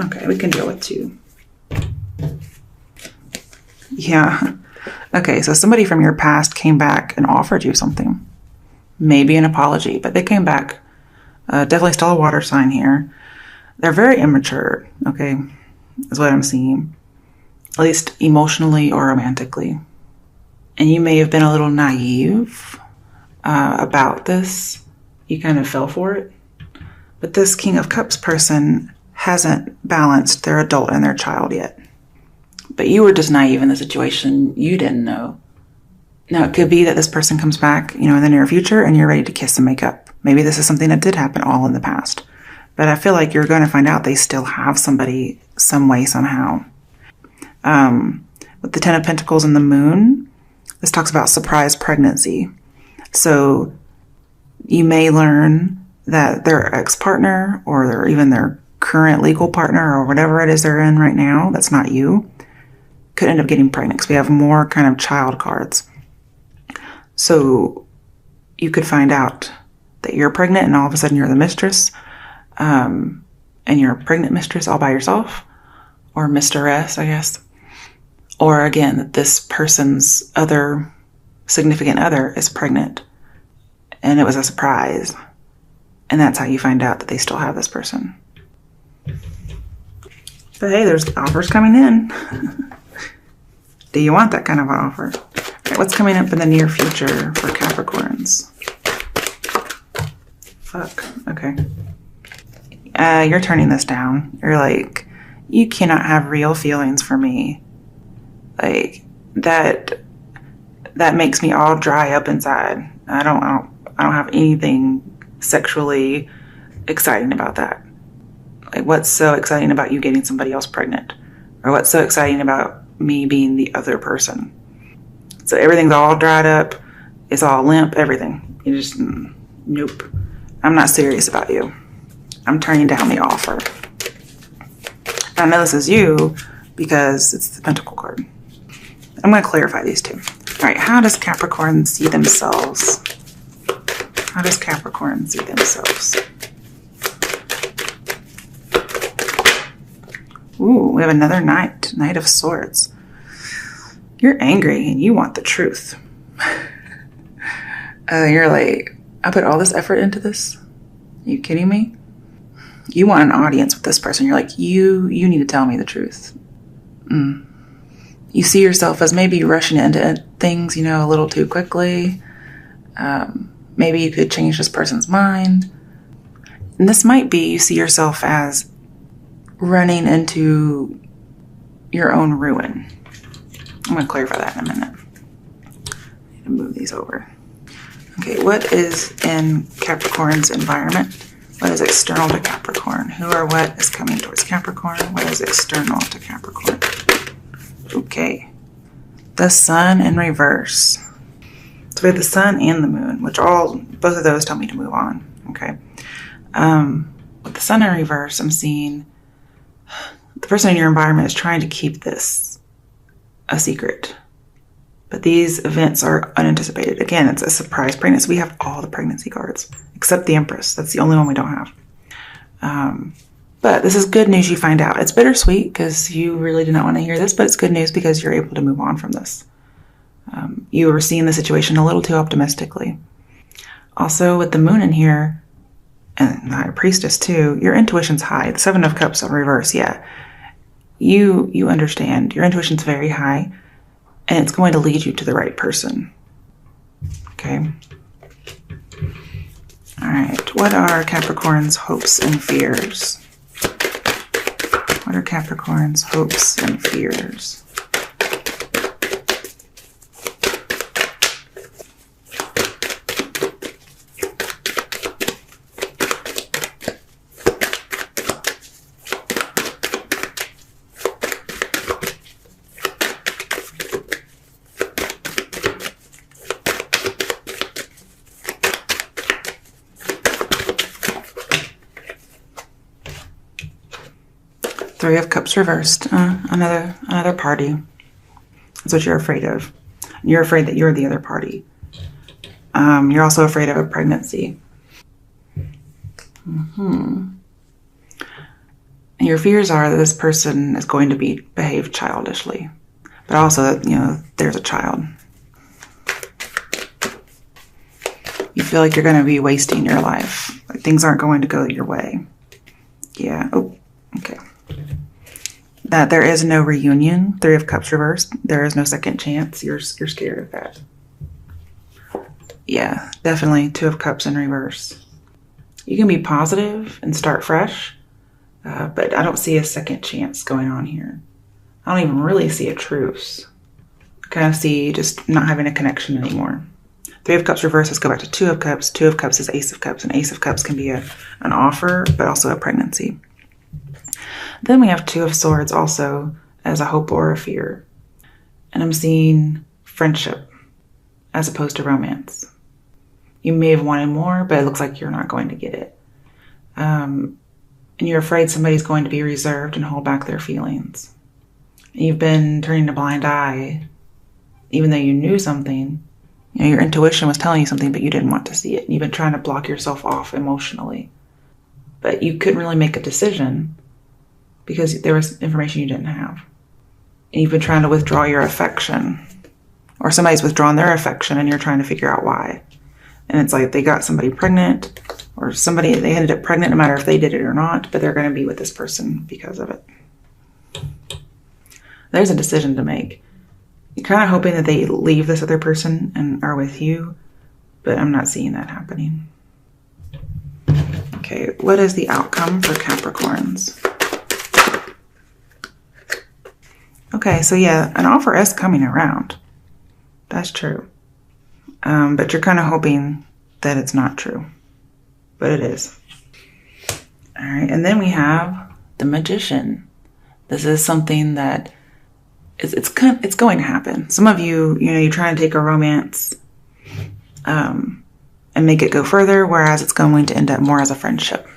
Okay, we can deal with 2. Yeah. Okay, so somebody from your past came back and offered you something. Maybe an apology, but they came back. Definitely still a water sign here. They're very immature, okay, is what I'm seeing. At least emotionally or romantically. And you may have been a little naive about this. You kind of fell for it. But this King of Cups person hasn't balanced their adult and their child yet. But you were just naive in the situation. You didn't know. Now, it could be that this person comes back, in the near future and you're ready to kiss and make up. Maybe this is something that did happen all in the past. But I feel like you're going to find out they still have somebody some way, somehow. With the 10 of Pentacles and the Moon, this talks about surprise pregnancy. So you may learn that their ex-partner or even their current legal partner or whatever it is they're in right now, that's not you, could end up getting pregnant because we have more kind of child cards. So you could find out that you're pregnant and all of a sudden you're the mistress, and you're a pregnant mistress all by yourself, or mistress, I guess. Or again, that this person's other significant other is pregnant and it was a surprise. And that's how you find out that they still have this person. But hey, there's offers coming in. Do you want that kind of an offer? Right, what's coming up in the near future for Capricorns? Fuck. Okay. You're turning this down. You're like, you cannot have real feelings for me. Like, that makes me all dry up inside. I don't have anything sexually exciting about that. Like, what's so exciting about you getting somebody else pregnant? Or what's so exciting about me being the other person? So everything's all dried up. It's all limp, everything. You just, nope. I'm not serious about you. I'm turning down the offer. I know this is you because it's the Pentacle card. I'm going to clarify these two. All right, how does Capricorn see themselves? How does Capricorn see themselves? Ooh, we have another Knight of Swords. You're angry and you want the truth. You're like, I put all this effort into this? Are you kidding me? You want an audience with this person. You're like, you need to tell me the truth. You see yourself as maybe rushing into things, a little too quickly. Maybe you could change this person's mind. And this might be you see yourself as running into your own ruin. I'm going to clarify that in a minute. I need to move these over. Okay, what is in Capricorn's environment? What is external to Capricorn? Who or what is coming towards Capricorn? What is external to Capricorn? Okay. The Sun in reverse. So we have the Sun and the Moon, which both of those tell me to move on. Okay. With the Sun in reverse, I'm seeing the person in your environment is trying to keep this a secret. But these events are unanticipated. Again, it's a surprise pregnancy. We have all the pregnancy cards, except the Empress. That's the only one we don't have. But this is good news you find out. It's bittersweet because you really did not want to hear this, but it's good news because you're able to move on from this. You were seeing the situation a little too optimistically. Also, with the Moon in here, and the High Priestess too, your intuition's high. The Seven of Cups in reverse, yeah. You understand. Your intuition's very high. And it's going to lead you to the right person. Okay. All right. What are Capricorn's hopes and fears? What are Capricorn's hopes and fears? Three of Cups reversed. Another party. That's what you're afraid of. You're afraid that you're the other party. You're also afraid of a pregnancy. And your fears are that this person is going to behave childishly. But also, there's a child. You feel like you're going to be wasting your life. Like things aren't going to go your way. Yeah. Oh, okay. That there is no reunion. 3 of Cups reversed. There is no second chance. You're scared of that. Yeah, definitely 2 of Cups in reverse. You can be positive and start fresh, but I don't see a second chance going on here. I don't even really see a truce. I kind of see just not having a connection anymore. 3 of Cups reverse, let's go back to 2 of Cups. 2 of Cups is Ace of Cups, and Ace of Cups can be an offer, but also a pregnancy. Then we have 2 of Swords also as a hope or a fear. And I'm seeing friendship as opposed to romance. You may have wanted more, but it looks like you're not going to get it. And you're afraid somebody's going to be reserved and hold back their feelings. And you've been turning a blind eye, even though you knew something. Your intuition was telling you something, but you didn't want to see it. You've been trying to block yourself off emotionally. But you couldn't really make a decision because there was information you didn't have. And you've been trying to withdraw your affection. Or somebody's withdrawn their affection and you're trying to figure out why. And it's like they got somebody pregnant, or they ended up pregnant no matter if they did it or not, but they're going to be with this person because of it. There's a decision to make. You're kind of hoping that they leave this other person and are with you, but I'm not seeing that happening. Okay, what is the outcome for Capricorns? Okay, so yeah, an offer is coming around. That's true. But you're kind of hoping that it's not true. But it is. All right, and then we have the Magician. This is something that it's going to happen. Some of you, you're trying to take a romance and make it go further, whereas it's going to end up more as a friendship.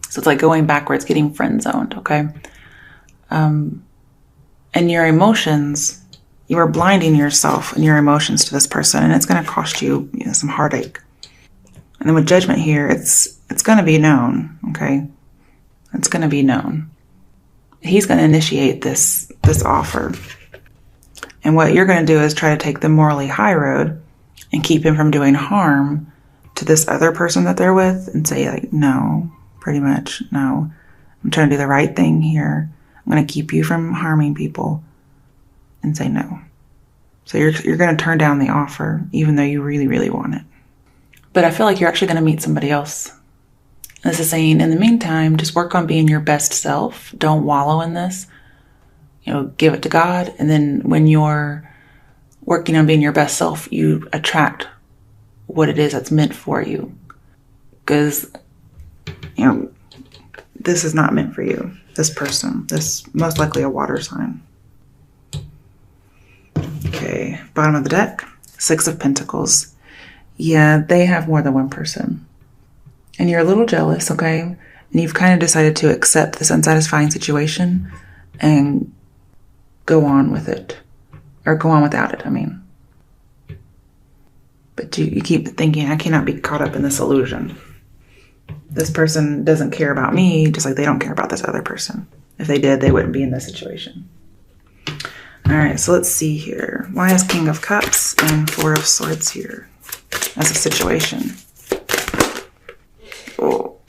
So it's like going backwards, getting friend zoned, okay? And your emotions, you are blinding yourself and your emotions to this person, and it's going to cost you, some heartache. And then with Judgment here, it's going to be known, okay? It's going to be known. He's going to initiate this offer. And what you're going to do is try to take the morally high road and keep him from doing harm to this other person that they're with and say, like, no, pretty much, no. I'm trying to do the right thing here. I'm going to keep you from harming people and say no. So you're going to turn down the offer, even though you really, really want it. But I feel like you're actually going to meet somebody else. This is saying, in the meantime, just work on being your best self. Don't wallow in this. Give it to God. And then when you're working on being your best self, you attract what it is that's meant for you. Because, this is not meant for you. This person. This most likely a water sign. Okay, bottom of the deck. 6 of Pentacles. Yeah, they have more than one person. And you're a little jealous, okay? And you've kind of decided to accept this unsatisfying situation and go on with it. Or go on without it, I mean. But you keep thinking, I cannot be caught up in this illusion. This person doesn't care about me, just like they don't care about this other person. If they did, they wouldn't be in this situation. All right, so let's see here. Why is King of Cups and 4 of Swords here as a situation? Oh.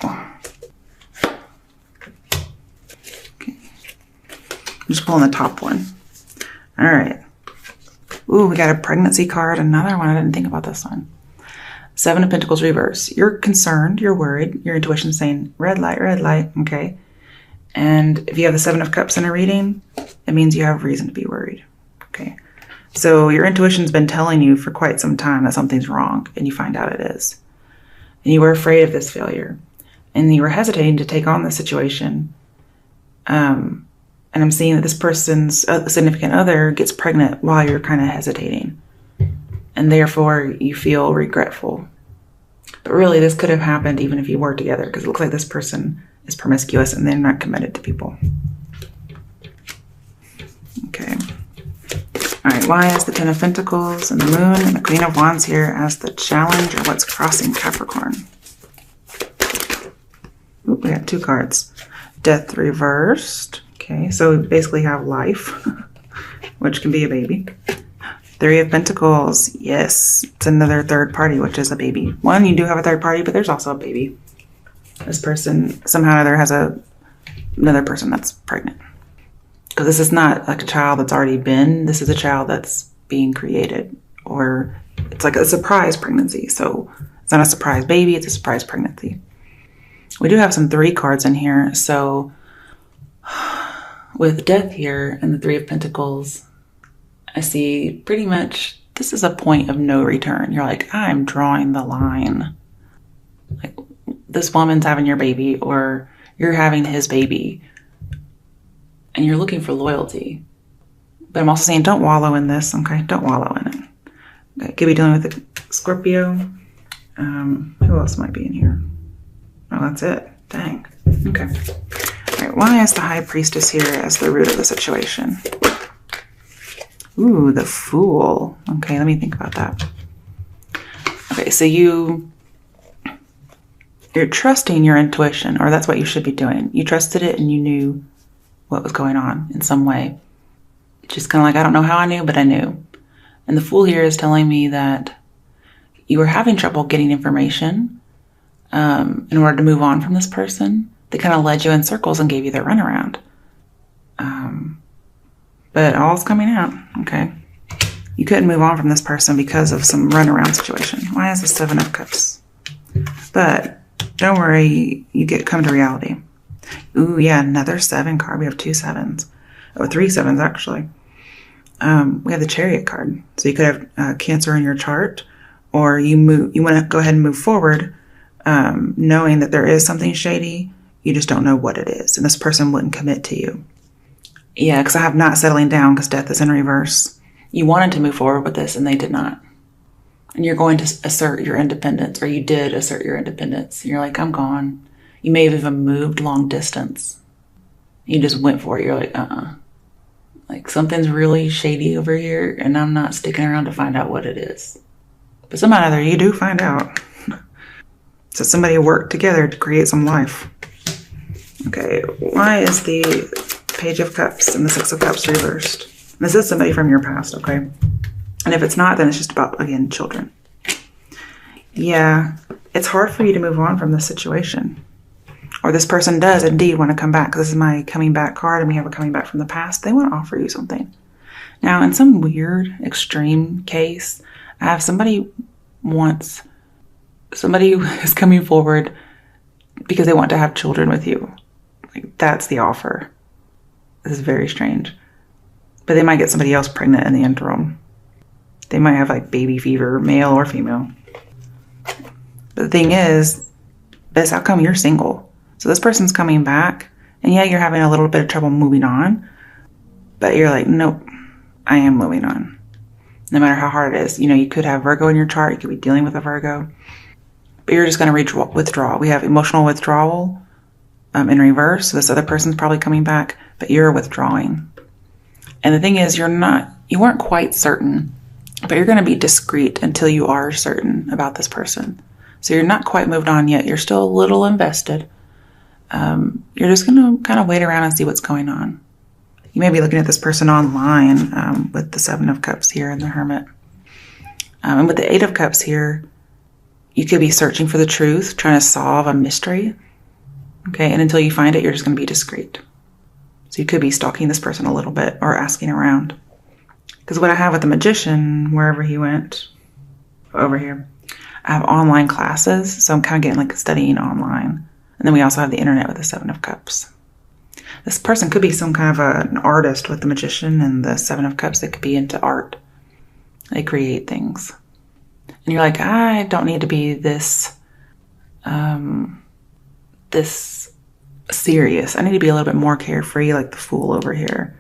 Okay. I'm just pulling the top one. All right. Ooh, we got a pregnancy card. Another one. I didn't think about this one. 7 of Pentacles reverse. You're concerned. You're worried. Your intuition's saying red light, okay? And if you have the 7 of Cups in a reading, it means you have reason to be worried, okay? So your intuition's been telling you for quite some time that something's wrong, and you find out it is. And you were afraid of this failure. And you were hesitating to take on the situation. And I'm seeing that this person's significant other gets pregnant while you're kind of hesitating. And therefore, you feel regretful. But really, this could have happened even if you were together, because it looks like this person is promiscuous and they're not committed to people. Okay. All right, why is the 10 of Pentacles and the Moon and the Queen of Wands here as the challenge or what's crossing Capricorn? Ooh, we got 2 cards. Death reversed. Okay, so we basically have life, which can be a baby. Three of Pentacles. Yes, it's another third party, which is a baby. One, you do have a third party, but there's also a baby. This person somehow or other has another person that's pregnant. Because this is not like a child that's already been. This is a child that's being created. Or it's like a surprise pregnancy. So it's not a surprise baby, it's a surprise pregnancy. We do have some 3 cards in here. So with Death here and the 3 of Pentacles, I see pretty much this is a point of no return. You're like, I'm drawing the line. Like, this woman's having your baby, or you're having his baby, and you're looking for loyalty. But I'm also saying don't wallow in this, okay? Don't wallow in it. Okay, could be dealing with a Scorpio. Who else might be in here? Oh, that's it. Dang. Okay. All right, why is the High Priestess here as the root of the situation? Ooh, the Fool. Okay, let me think about that. Okay, so you're trusting your intuition, or that's what you should be doing. You trusted it and you knew what was going on in some way. Just kind of like, I don't know how I knew, but I knew. And the Fool here is telling me that you were having trouble getting information in order to move on from this person. They kind of led you in circles and gave you the runaround. But all's coming out, okay? You couldn't move on from this person because of some runaround situation. Why is the 7 of Cups? But don't worry, you come to reality. Ooh, yeah, another 7 card. We have 2 7s. Oh, 3 7s, actually. We have the Chariot card. So you could have Cancer in your chart, or you want to go ahead and move forward, knowing that there is something shady. You just don't know what it is. And this person wouldn't commit to you. Yeah, because I have not settling down because Death is in reverse. You wanted to move forward with this and they did not. And you're going to assert your independence, or you did assert your independence. And you're like, I'm gone. You may have even moved long distance. You just went for it. You're like, like something's really shady over here and I'm not sticking around to find out what it is. But somehow or other, you do find out. So somebody worked together to create some life. Okay, why is the Page of Cups and the 6 of Cups reversed? This is somebody from your past, okay? And if it's not, then it's just about, again, children. Yeah, it's hard for you to move on from this situation. Or this person does indeed want to come back. This is my coming back card, and we have a coming back from the past. They want to offer you something. Now, in some weird, extreme case, I have somebody who is coming forward because they want to have children with you. Like, that's the offer. This is very strange. But they might get somebody else pregnant in the interim. They might have like baby fever, male or female. But the thing is, best outcome, you're single. So this person's coming back, and yeah, you're having a little bit of trouble moving on, but you're like, nope, I am moving on. No matter how hard it is. You know, you could have Virgo in your chart. You could be dealing with a Virgo. But you're just going to withdraw. We have emotional withdrawal in reverse. So this other person's probably coming back, but you're withdrawing. And the thing is, you weren't quite certain, but you're going to be discreet until you are certain about this person. So you're not quite moved on yet. You're still a little invested. You're just going to kind of wait around and see what's going on. You may be looking at this person online with the 7 of Cups here and the Hermit. And with the 8 of Cups here, you could be searching for the truth, trying to solve a mystery. Okay, and until you find it, you're just going to be discreet. So you could be stalking this person a little bit or asking around. Because what I have with the Magician, wherever he went, over here, I have online classes. So I'm kind of getting like studying online. And then we also have the internet with the 7 of Cups. This person could be some kind of an artist with the Magician and the 7 of Cups. They could be into art. They create things. And you're like, I don't need to be this serious. I need to be a little bit more carefree, like the Fool over here.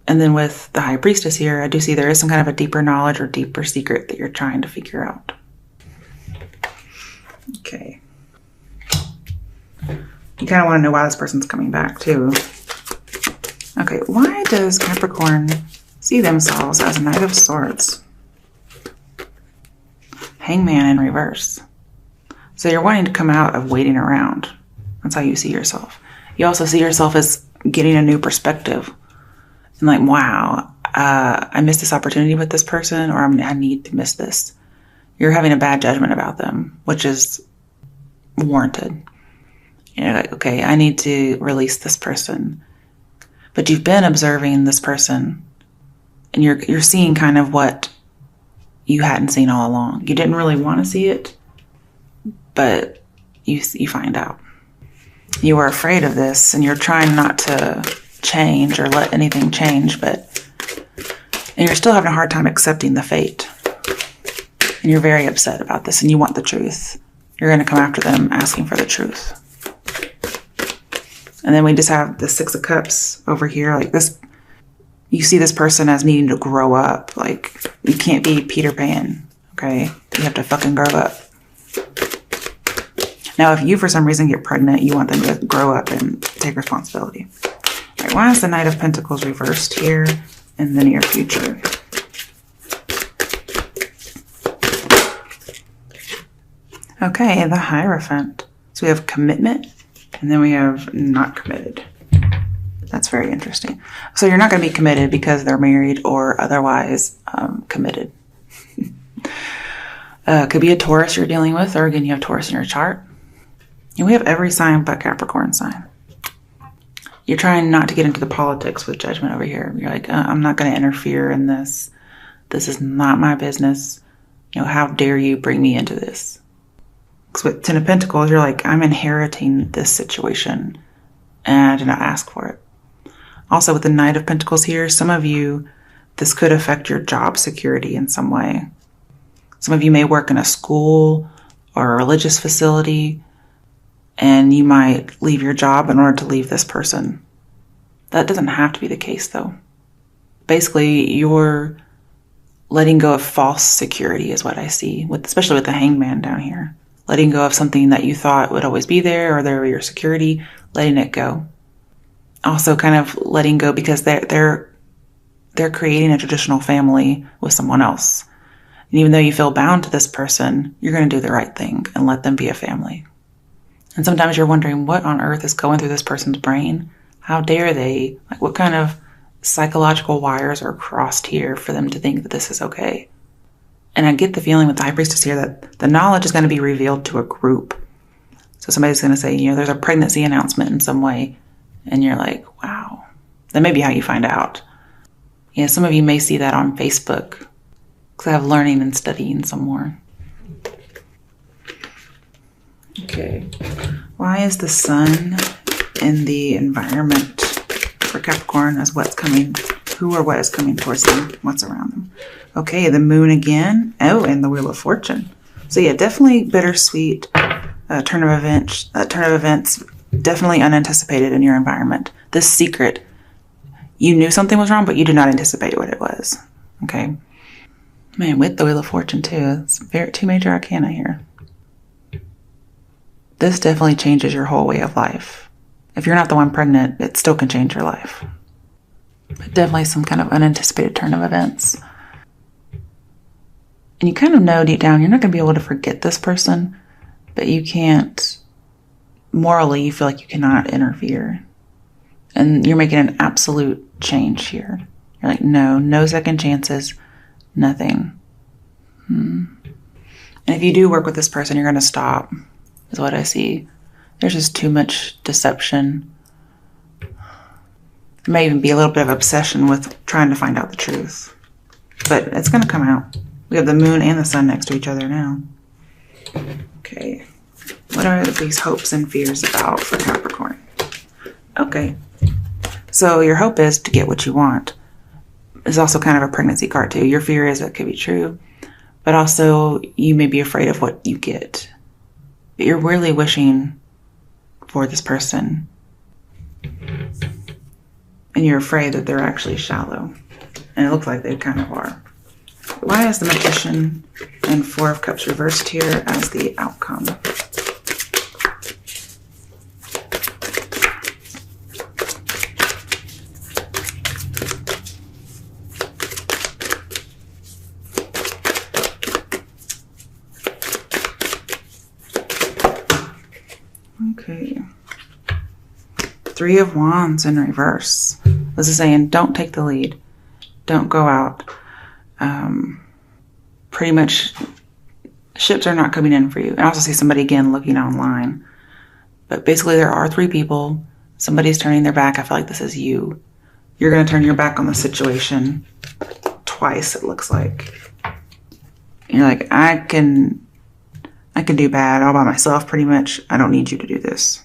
And then with the High Priestess here, I do see there is some kind of a deeper knowledge or deeper secret that you're trying to figure out. Okay. You kind of want to know why this person's coming back too. Okay, why does Capricorn see themselves as a Knight of Swords? Hangman in reverse. So you're wanting to come out of waiting around. That's how you see yourself. You also see yourself as getting a new perspective. And like, wow, I missed this opportunity with this person, or I need to miss this. You're having a bad judgment about them, which is warranted. You're like, okay, I need to release this person. But you've been observing this person, and you're seeing kind of what you hadn't seen all along. You didn't really want to see it, but you find out. You are afraid of this, and you're trying not to change or let anything change, and you're still having a hard time accepting the fate. And you're very upset about this, and you want the truth. You're going to come after them asking for the truth. And then we just have the Six of Cups over here. Like this, you see this person as needing to grow up. Like, you can't be Peter Pan, okay? You have to fucking grow up. Now, if you, for some reason, get pregnant, you want them to grow up and take responsibility. All right, why is the Knight of Pentacles reversed here in the near future? Okay, the Hierophant. So we have commitment, and then we have not committed. That's very interesting. So you're not going to be committed because they're married or otherwise committed. Could be a Taurus you're dealing with, or again, you have Taurus in your chart. And we have every sign but Capricorn sign. You're trying not to get into the politics with judgment over here. You're like, I'm not going to interfere in this. This is not my business. You know, how dare you bring me into this? Because with Ten of Pentacles, you're like, I'm inheriting this situation, and I did not ask for it. Also, with the Knight of Pentacles here, some of you, this could affect your job security in some way. Some of you may work in a school or a religious facility, and you might leave your job in order to leave this person. That doesn't have to be the case, though. Basically, you're letting go of false security is what I see, especially with the Hangman down here. Letting go of something that you thought would always be there, or there were your security, letting it go. Also kind of letting go because they're creating a traditional family with someone else. And even though you feel bound to this person, you're going to do the right thing and let them be a family. And sometimes you're wondering what on earth is going through this person's brain. How dare they? Like, what kind of psychological wires are crossed here for them to think that this is okay? And I get the feeling with the High Priestess here that the knowledge is going to be revealed to a group. So somebody's going to say, you know, there's a pregnancy announcement in some way. And you're like, wow. That may be how you find out. Yeah, some of you may see that on Facebook, because I have learning and studying some more. Okay. Why is the sun in the environment for Capricorn as what's coming, who or what is coming towards them, what's around them? Okay, the moon again. Oh, and the Wheel of Fortune. So yeah, definitely bittersweet turn of events, definitely unanticipated in your environment. This secret, you knew something was wrong, but you did not anticipate what it was. Okay. Man, with the Wheel of Fortune too, it's two major arcana here. This definitely changes your whole way of life. If you're not the one pregnant, it still can change your life. But definitely some kind of unanticipated turn of events. And you kind of know deep down you're not going to be able to forget this person, but you can't, morally, you feel like you cannot interfere. And you're making an absolute change here. You're like, no second chances, nothing. And if you do work with this person, you're going to stop, is what I see. There's just too much deception. There may even be a little bit of obsession with trying to find out the truth. But it's going to come out. We have the moon and the sun next to each other now. Okay. What are these hopes and fears about for Capricorn? Okay. So your hope is to get what you want. It's also kind of a pregnancy card too. Your fear is it could be true. But also you may be afraid of what you get. But you're really wishing for this person. And you're afraid that they're actually shallow. And it looks like they kind of are. Why is the Magician and Four of Cups reversed here as the outcome? Okay. Three of Wands in reverse. This is saying don't take the lead. Don't go out. Pretty much ships are not coming in for you. I also see somebody again looking online. But basically there are three people. Somebody's turning their back. I feel like this is you. You're going to turn your back on the situation twice, it looks like. And you're like, I can do bad all by myself pretty much. I don't need you to do this.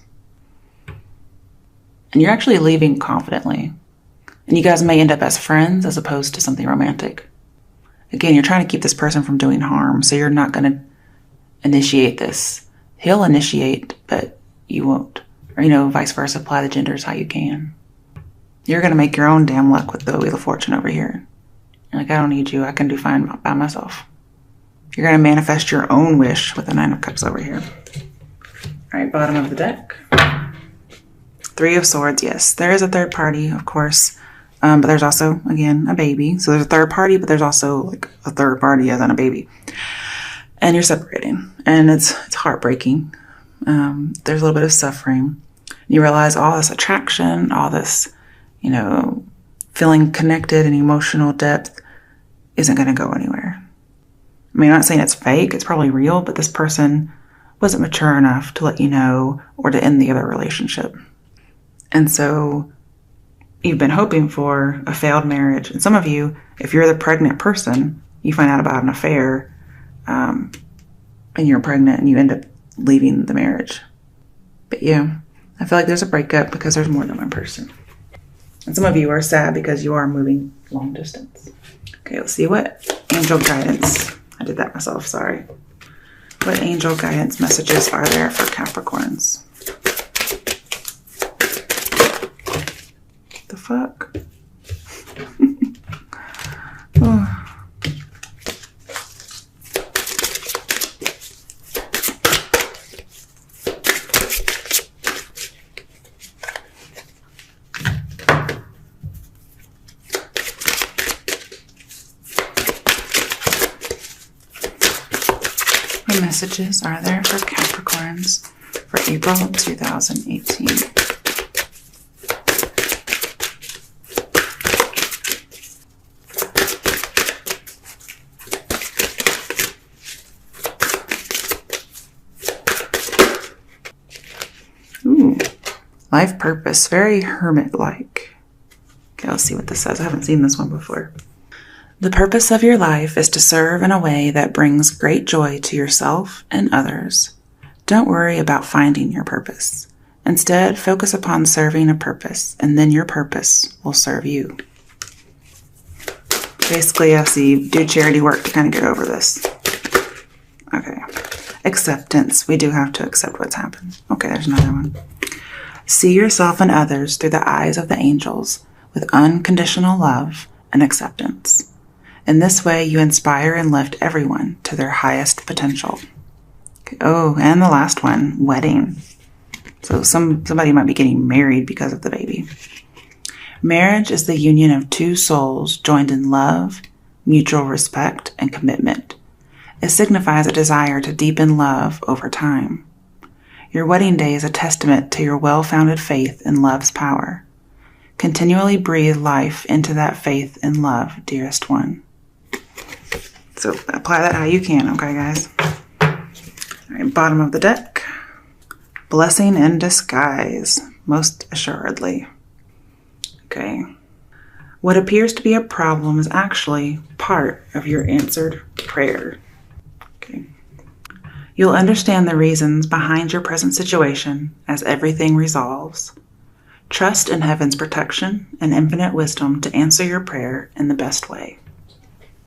And you're actually leaving confidently. And you guys may end up as friends as opposed to something romantic. Again, you're trying to keep this person from doing harm, so you're not going to initiate this. He'll initiate, but you won't. Or, vice versa, apply the genders how you can. You're going to make your own damn luck with the Wheel of Fortune over here. You're like, I don't need you. I can do fine by myself. You're going to manifest your own wish with the Nine of Cups over here. All right, bottom of the deck. Three of Swords, yes. There is a third party, of course. But there's also, again, a baby. So there's a third party, but there's also like a third party as in a baby. And you're separating. And it's heartbreaking. There's a little bit of suffering. You realize all this attraction, all this, feeling connected and emotional depth isn't going to go anywhere. I mean, I'm not saying it's fake. It's probably real. But this person wasn't mature enough to let you know or to end the other relationship. And so you've been hoping for a failed marriage. And some of you, if you're the pregnant person, you find out about an affair, and you're pregnant and you end up leaving the marriage. But yeah, I feel like there's a breakup because there's more than one person. And some of you are sad because you are moving long distance. Okay, let's see what angel guidance. I did that myself, sorry. What angel guidance messages are there for Capricorns? The fuck? Oh. What messages are there for Capricorns for April 2018? Ooh, life purpose, very hermit-like. Okay, let's see what this says. I haven't seen this one before. The purpose of your life is to serve in a way that brings great joy to yourself and others. Don't worry about finding your purpose. Instead, focus upon serving a purpose, and then your purpose will serve you. Basically, I see do charity work to kind of get over this. Okay. Acceptance. We do have to accept what's happened. Okay, there's another one. See yourself and others through the eyes of the angels with unconditional love and acceptance. In this way, you inspire and lift everyone to their highest potential. Okay. Oh, and the last one, wedding. So somebody might be getting married because of the baby. Marriage is the union of two souls joined in love, mutual respect, and commitment. It signifies a desire to deepen love over time. Your wedding day is a testament to your well-founded faith in love's power. Continually breathe life into that faith and love, dearest one. So apply that how you can, okay, guys? All right, bottom of the deck. Blessing in disguise, most assuredly. Okay. What appears to be a problem is actually part of your answered prayer. Okay. You'll understand the reasons behind your present situation as everything resolves. Trust in heaven's protection and infinite wisdom to answer your prayer in the best way.